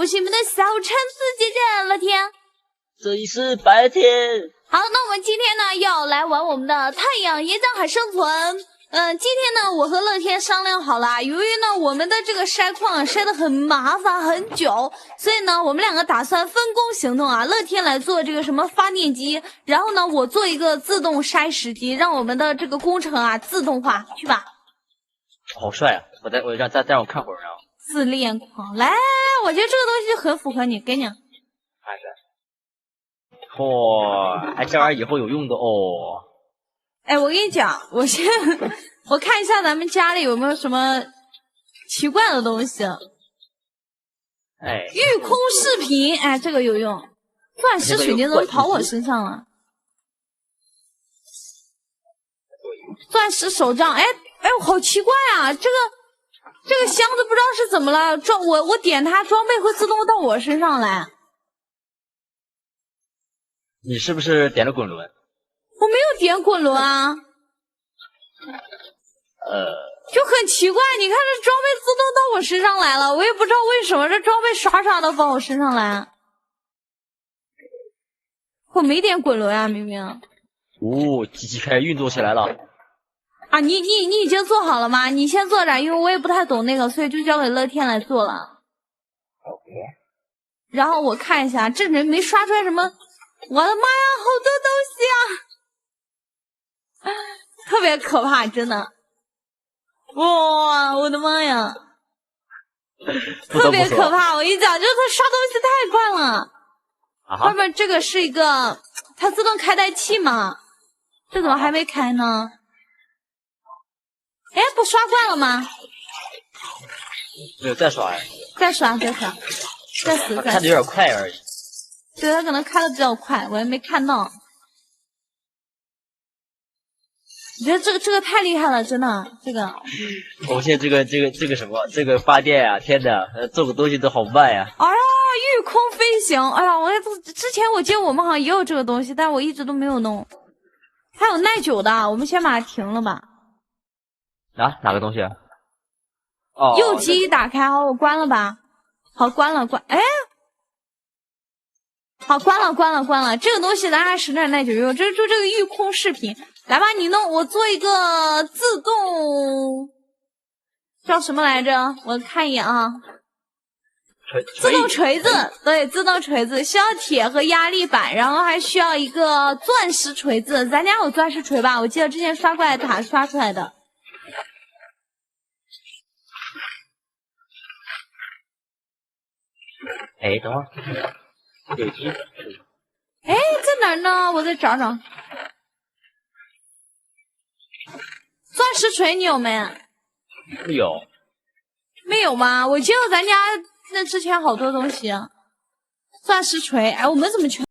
我是你们的小橙子姐姐乐天。这里是白天。好，那我们今天呢要来玩我们的太阳岩浆海生存。今天呢我和乐天商量好了，由于呢我们的这个筛矿筛得很麻烦很久，所以呢我们两个打算分工行动啊。乐天来做这个什么发电机，然后呢我做一个自动筛石机，让我们的这个工程啊自动化，去吧。好帅啊！我再让我看会儿啊。自恋狂，来，我觉得这个东西很符合你，给你。看一下。嚯，还这玩意儿以后有用的哦。哎，我跟你讲，我看一下咱们家里有没有什么奇怪的东西。哎，御空视频，哎，这个有用。钻石水晶怎么跑我身上了？钻石手杖，哎，好奇怪啊！这个箱子不知道是怎么了，我点它，装备会自动到我身上来。你是不是点了滚轮？我没有点滚轮啊。就很奇怪，你看这装备自动到我身上来了，我也不知道为什么这装备刷刷的往我身上来。我没点滚轮啊，明明。哦，机器开始运作起来了。啊，你已经做好了吗？你先做着，因为我也不太懂那个，所以就交给乐天来做了。OK。然后我看一下，这人没刷出来什么。我的妈呀，好多东西啊！特别可怕，真的。哇，我的妈呀！特别可怕，我跟你讲，就是他刷东西太快了。外面这个是一个，它自动开袋器嘛？这怎么还没开呢？哎，不刷惯了吗？没有，再刷呀。再刷，再死。开的有点快而已。对，他可能开的比较快，我也没看到。我觉得这个太厉害了，真的，这个。我现在这个什么，这个发电啊，天哪，做个东西都好慢呀。哎呀，御空飞行，哎呀，之前我记得我们好像也有这个东西，但我一直都没有弄。还有耐久的，我们先把它停了吧。啊，哪个东西？哦。右击打开，好，我关了吧。好，关了。哎。好，关了。这个东西咱还省点耐久用，就这个御空视频，来吧，你弄，我做一个自动，叫什么来着？我看一眼啊。自动锤子，对，自动锤子需要铁和压力板，然后还需要一个钻石锤子。咱家有钻石锤吧？我记得之前刷怪塔刷出来的。哎，等会儿。有机。哎，在哪儿呢？我再找找。钻石锤你有没？有。没有吗？我记得咱家那之前好多东西。钻石锤，哎，我们怎么全